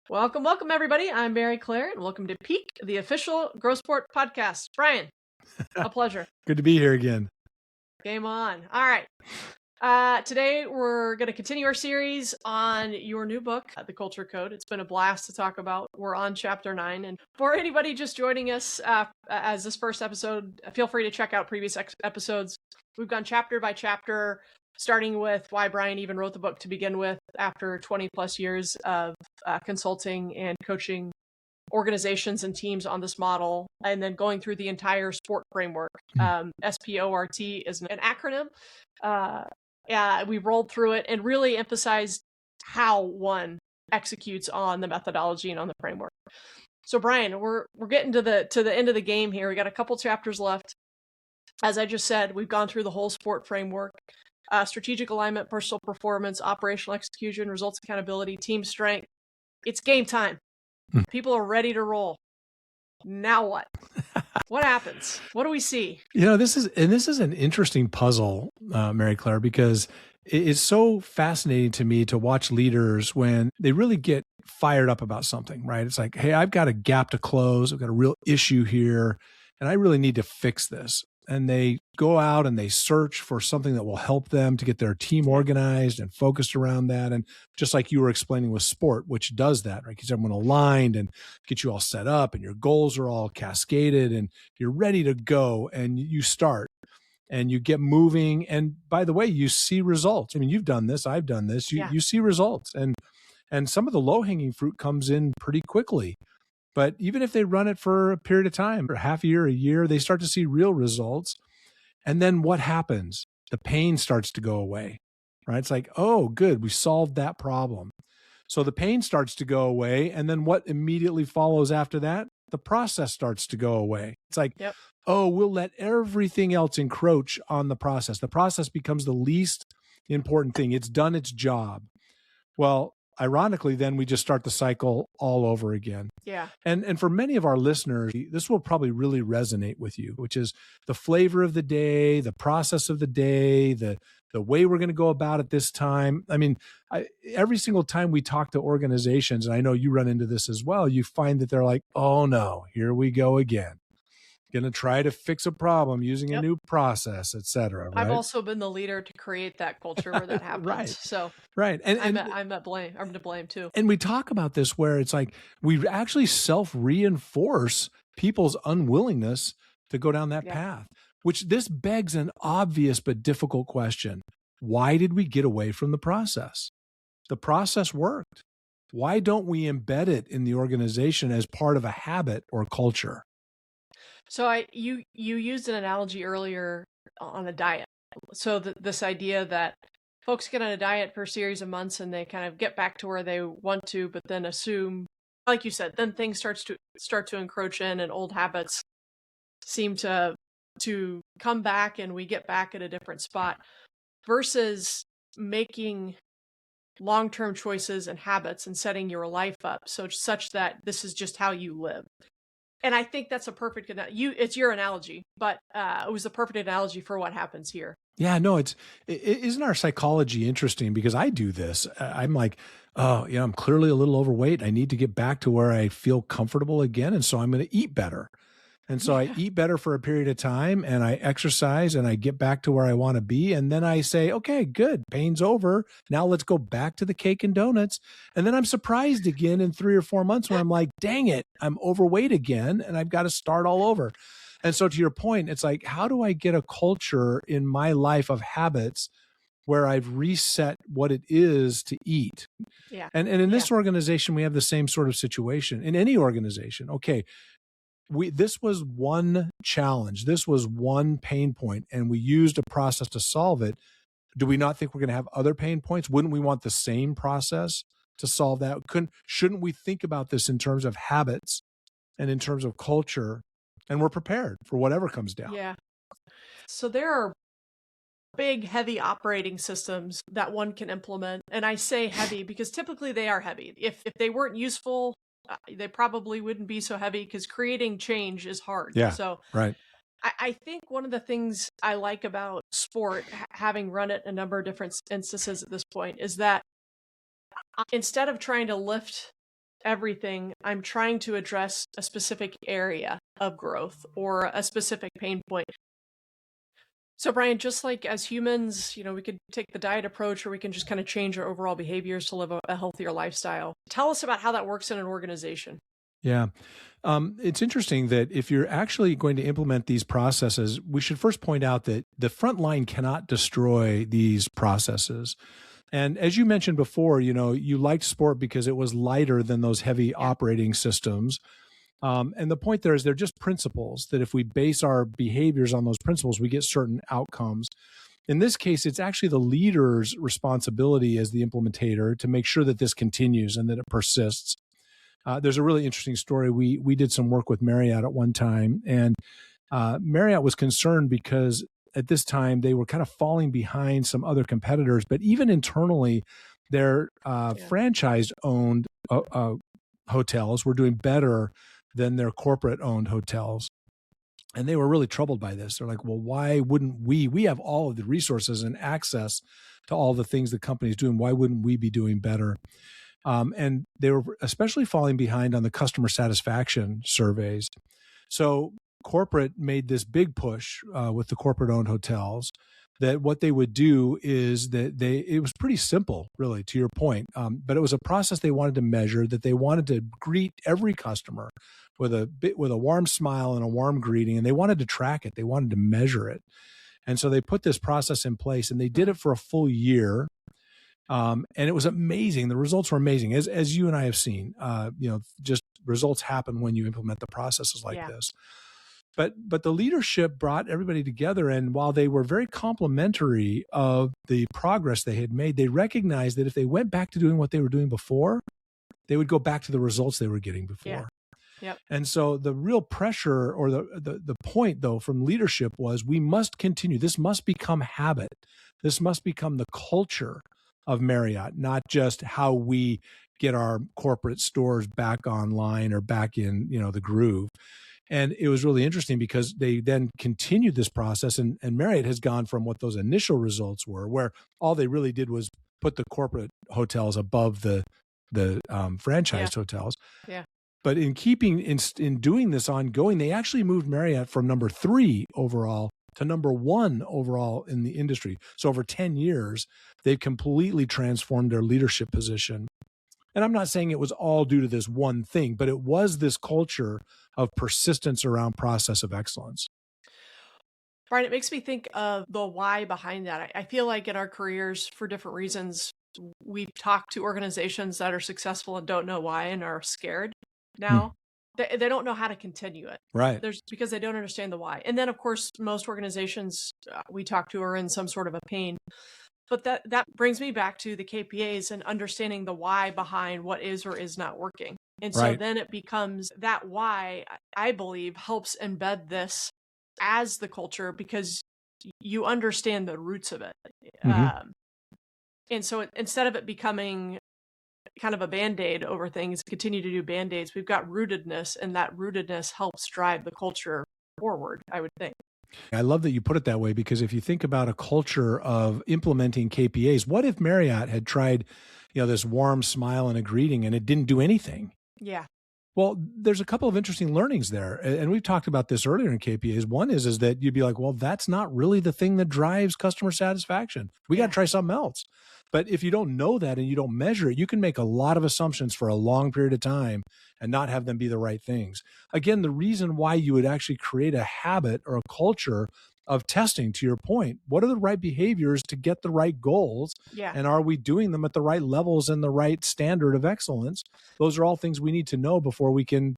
Welcome, welcome, everybody. I'm Mary Claire, and welcome to Peak, the official Grow Sport podcast. Bryan, a pleasure. Good to be here again. Game on. All right. Today, we're going to continue our series on your new book, The Culture Code. It's been a blast to talk about. We're on chapter 9. And for anybody just joining us as this first episode, feel free to check out previous episodes. We've gone chapter by chapter, starting with why Bryan even wrote the book to begin with after 20 plus years of consulting and coaching organizations and teams on this model, and then going through the entire sport framework. SPORT is an acronym. We rolled through it and really emphasized how one executes on the methodology and on the framework. So Bryan, we're getting to the end of the game here. We got a couple chapters left. As I just said, we've gone through the whole sport framework. Strategic alignment, personal performance, operational execution, results accountability, team strength. It's game time. People are ready to roll. Now what? What happens? What do we see? This is an interesting puzzle, Mary Claire, because it's so fascinating to me to watch leaders when they really get fired up about something, right? It's like, hey, I've got a gap to close. I've got a real issue here, and I really need to fix this. And they go out and they search for something that will help them to get their team organized and focused around that. And just like you were explaining with sport, which does that, right? Keeps everyone aligned and get you all set up and your goals are all cascaded and you're ready to go and you start and you get moving. And by the way, you see results. I mean, you've done this, I've done this. You see results. And some of the low-hanging fruit comes in pretty quickly. But even if they run it for a period of time, or half a year, they start to see real results. And then what happens? The pain starts to go away, right? It's like, oh, good, we solved that problem. So the pain starts to go away. And then what immediately follows after that? The process starts to go away. It's like, oh, we'll let everything else encroach on the process. The process becomes the least important thing. It's done its job. Well, ironically, then we just start the cycle all over again. Yeah. And for many of our listeners, this will probably really resonate with you, which is the flavor of the day, the process of the day, the way we're going to go about it this time. I mean, every single time we talk to organizations, and I know you run into this as well, you find that they're like, oh no, here we go again. Going to try to fix a problem using a new process, et cetera. Right? I've also been the leader to create that culture where that happens. Right. So right. And I'm to blame too. And we talk about this where it's like we actually self-reinforce people's unwillingness to go down that path, which this begs an obvious but difficult question. Why did we get away from the process? The process worked. Why don't we embed it in the organization as part of a habit or culture? So you used an analogy earlier on a diet. So this idea that folks get on a diet for a series of months and they kind of get back to where they want to, but then assume, like you said, then things start to encroach in and old habits seem to come back and we get back at a different spot versus making long-term choices and habits and setting your life up such that this is just how you live. And I think that's a perfect it's your analogy, but it was the perfect analogy for what happens here. Yeah, no, isn't our psychology interesting? Because I do this. I'm like, oh, I'm clearly a little overweight. I need to get back to where I feel comfortable again. And so I'm going to eat better. And so I eat better for a period of time and I exercise and I get back to where I want to be. And then I say, okay, good. Pain's over. Now let's go back to the cake and donuts. And then I'm surprised again in 3 or 4 months when I'm like, dang it, I'm overweight again and I've got to start all over. And so to your point, it's like, how do I get a culture in my life of habits where I've reset what it is to eat? Yeah. And in this organization, we have the same sort of situation. In any organization, okay, this was one challenge. This was one pain point, and we used a process to solve it. Do we not think we're going to have other pain points? Wouldn't we want the same process to solve that? Shouldn't we think about this in terms of habits and in terms of culture? And we're prepared for whatever comes down. Yeah. So there are big, heavy operating systems that one can implement. And I say heavy because typically they are heavy. If they weren't useful, they probably wouldn't be so heavy because creating change is hard. Yeah, so right. I think one of the things I like about sport, having run it a number of different instances at this point, is that instead of trying to lift everything. I'm trying to address a specific area of growth or a specific pain point. So, Bryan, just like as humans, we could take the diet approach or we can just kind of change our overall behaviors to live a healthier lifestyle. Tell us about how that works in an organization. Yeah. It's interesting that if you're actually going to implement these processes, we should first point out that the front line cannot destroy these processes. And as you mentioned before, you liked sport because it was lighter than those heavy operating systems. And the point there is they're just principles that if we base our behaviors on those principles, we get certain outcomes. In this case, it's actually the leader's responsibility as the implementator to make sure that this continues and that it persists. There's a really interesting story. We did some work with Marriott at one time, and Marriott was concerned because at this time they were kind of falling behind some other competitors, but even internally, their franchise-owned hotels were doing better than their corporate-owned hotels. And they were really troubled by this. They're like, well, why wouldn't we? We have all of the resources and access to all the things the company's doing. Why wouldn't we be doing better? And they were especially falling behind on the customer satisfaction surveys. So corporate made this big push with the corporate-owned hotels that what they would do is that it was pretty simple, really, to your point. But it was a process they wanted to measure, that they wanted to greet every customer with a warm smile and a warm greeting, and they wanted to track it. They wanted to measure it. And so they put this process in place, and they did it for a full year. And it was amazing. The results were amazing, as you and I have seen. Just results happen when you implement the processes like this. But the leadership brought everybody together, and while they were very complimentary of the progress they had made, they recognized that if they went back to doing what they were doing before, they would go back to the results they were getting before. Yeah. Yep. And so the real pressure, or the point though from leadership, was we must continue. This must become habit. This must become the culture of Marriott, not just how we get our corporate stores back online or back in, the groove. And it was really interesting because they then continued this process, and Marriott has gone from what those initial results were, where all they really did was put the corporate hotels above the franchised hotels. Yeah. But in doing this ongoing, they actually moved Marriott from number 3 overall to number 1 overall in the industry. So over 10 years, they've completely transformed their leadership position. And I'm not saying it was all due to this one thing, but it was this culture of persistence around process of excellence. Bryan, it makes me think of the why behind that. I feel like in our careers, for different reasons, we've talked to organizations that are successful and don't know why and are scared now. They don't know how to continue it. Right. Because they don't understand the why. And then, of course, most organizations we talk to are in some sort of a pain. But that brings me back to the KPAs and understanding the why behind what is or is not working. And so then it becomes that why, I believe, helps embed this as the culture because you understand the roots of it. And so instead of it becoming kind of a Band-Aid over things, continue to do Band-Aids, we've got rootedness, and that rootedness helps drive the culture forward, I would think. I love that you put it that way, because if you think about a culture of implementing KPAs, what if Marriott had tried, this warm smile and a greeting and it didn't do anything? Yeah. Well, there's a couple of interesting learnings there. And we've talked about this earlier in KPAs. One is that you'd be like, well, that's not really the thing that drives customer satisfaction. We got to try something else. But if you don't know that and you don't measure it, you can make a lot of assumptions for a long period of time and not have them be the right things. Again, the reason why you would actually create a habit or a culture of testing, to your point, what are the right behaviors to get the right goals? Yeah. And are we doing them at the right levels and the right standard of excellence? Those are all things we need to know before we can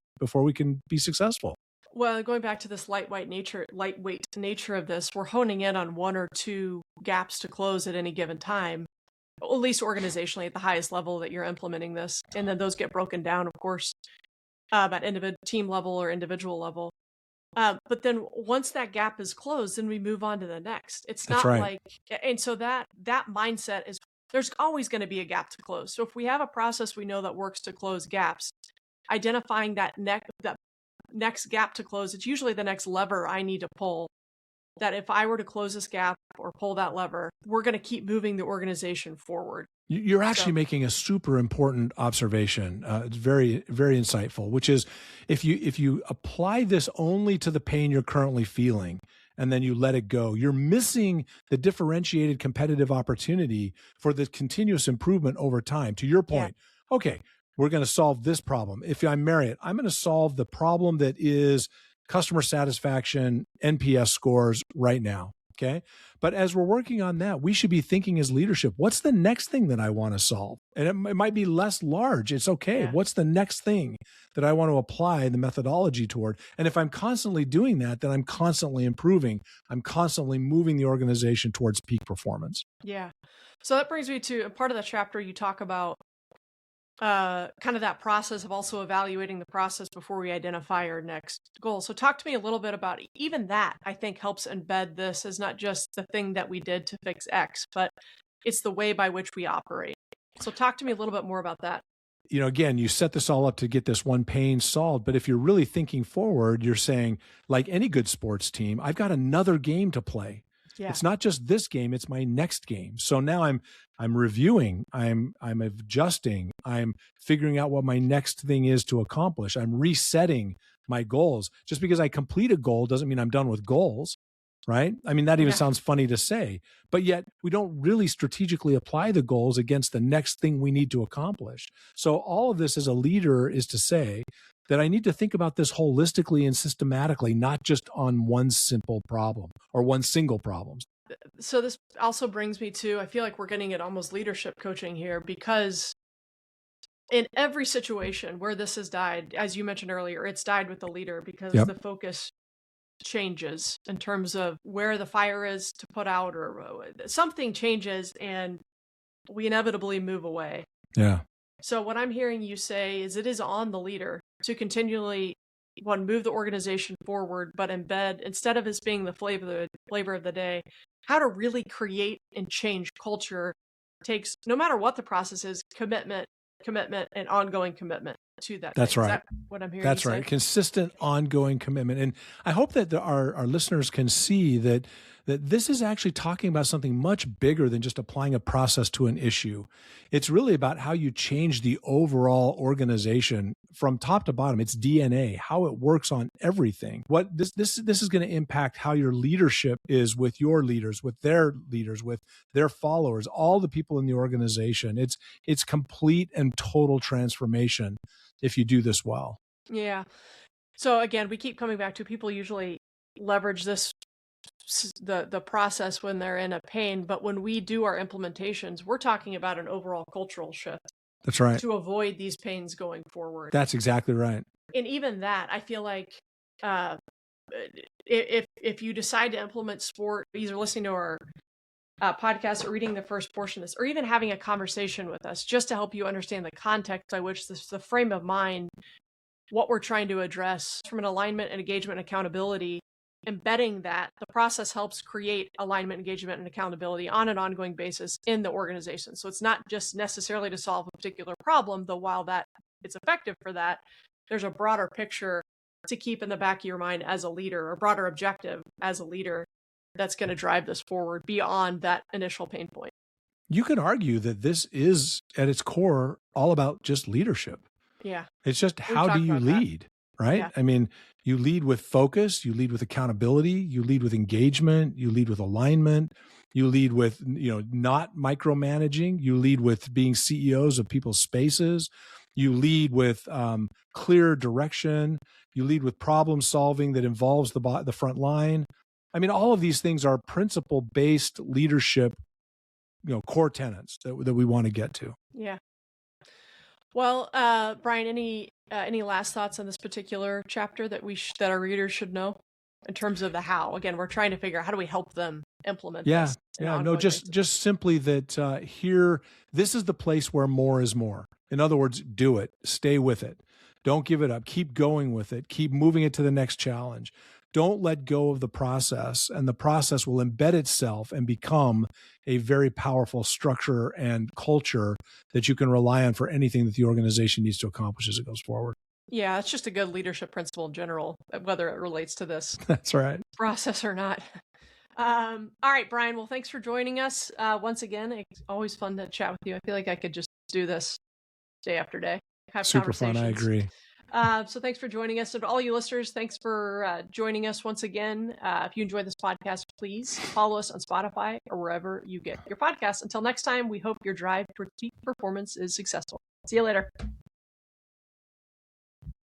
be successful. Well, going back to this lightweight nature of this, we're honing in on 1 or 2 gaps to close at any given time, at least organizationally at the highest level that you're implementing this. And then those get broken down, of course, at team level or individual level. But then once that gap is closed, then we move on to the next. It's not and so that mindset is, there's always going to be a gap to close. So if we have a process we know that works to close gaps, identifying that next gap to close, it's usually the next lever I need to pull. That if I were to close this gap or pull that lever, we're going to keep moving the organization forward. You're actually making a super important observation. It's very, very insightful, which is if you apply this only to the pain you're currently feeling and then you let it go, you're missing the differentiated competitive opportunity for the continuous improvement over time. To your point, okay, we're going to solve this problem. If I'm Marriott, I'm going to solve the problem that is customer satisfaction, NPS scores right now. Okay. But as we're working on that, we should be thinking as leadership, what's the next thing that I want to solve? And it might be less large. It's okay. Yeah. What's the next thing that I want to apply the methodology toward? And if I'm constantly doing that, then I'm constantly improving. I'm constantly moving the organization towards peak performance. Yeah. So that brings me to a part of the chapter you talk about kind of that process of also evaluating the process before we identify our next goal. So talk to me a little bit about even that. I think helps embed this as not just the thing that we did to fix X, but it's the way by which we operate. So talk to me a little bit more about that. You know, again, you set this all up to get this one pain solved. But if you're really thinking forward, you're saying, like any good sports team, I've got another game to play. Yeah. It's not just this game, it's my next game. So now I'm reviewing, I'm adjusting, I'm figuring out what my next thing is to accomplish. I'm resetting my goals. Just because I complete a goal doesn't mean I'm done with goals, right? I mean, that even sounds funny to say, but yet we don't really strategically apply the goals against the next thing we need to accomplish. So all of this as a leader is to say that I need to think about this holistically and systematically, not just on one simple problem or one single problem. So this also brings me to, I feel like we're getting at almost leadership coaching here, because in every situation where this has died, as you mentioned earlier, it's died with the leader because the focus changes in terms of where the fire is to put out, or something changes and we inevitably move away. Yeah. So what I'm hearing you say is it is on the leader to continually move the organization forward, but embed, instead of this being the flavor of the day, how to really create and change culture takes, no matter what the process is, commitment, and ongoing commitment to that. That's right. Is that what I'm hearing? That's right. Consistent, ongoing commitment. And I hope that our listeners can see that this is actually talking about something much bigger than just applying a process to an issue. It's really about how you change the overall organization from top to bottom. It's DNA, how it works on everything. What this is going to impact how your leadership is with your leaders, with their followers, all the people in the organization. It's complete and total transformation if you do this well. Yeah. So again, we keep coming back to people usually leverage the process when they're in a pain, but when we do our implementations, we're talking about an overall cultural shift. That's right. To avoid these pains going forward. That's exactly right. And even that, I feel like if you decide to implement sport, either listening to our podcast or reading the first portion of this, or even having a conversation with us, just to help you understand the context by which the frame of mind, what we're trying to address from an alignment and engagement and accountability, embedding that, the process helps create alignment, engagement, and accountability on an ongoing basis in the organization. So it's not just necessarily to solve a particular problem, though while that it's effective for that, there's a broader picture to keep in the back of your mind as a leader, a broader objective as a leader that's going to drive this forward beyond that initial pain point. You could argue that this is at its core all about just leadership. Yeah. It's just how do you lead, right? Yeah. I mean, you lead with focus, you lead with accountability, you lead with engagement, you lead with alignment, you lead with, not micromanaging, you lead with being CEOs of people's spaces, you lead with clear direction, you lead with problem solving that involves the front line. I mean, all of these things are principle-based leadership, core tenets that we want to get to. Yeah. Well, Bryan, any last thoughts on this particular chapter that that our readers should know in terms of the how? Again, we're trying to figure out how do we help them implement this. Yeah. No, just simply that here, this is the place where more is more. In other words, do it, stay with it. Don't give it up. Keep going with it. Keep moving it to the next challenge. Don't let go of the process, and the process will embed itself and become a very powerful structure and culture that you can rely on for anything that the organization needs to accomplish as it goes forward. Yeah, it's just a good leadership principle in general, whether it relates to this That's right. process or not. All right, Bryan. Well, thanks for joining us once again. It's always fun to chat with you. I feel like I could just do this day after day, have Super fun. I conversations. agree. So thanks for joining us. And all you listeners, thanks for joining us once again. If you enjoy this podcast, please follow us on Spotify or wherever you get your podcasts. Until next time, we hope your drive toward peak performance is successful. See you later.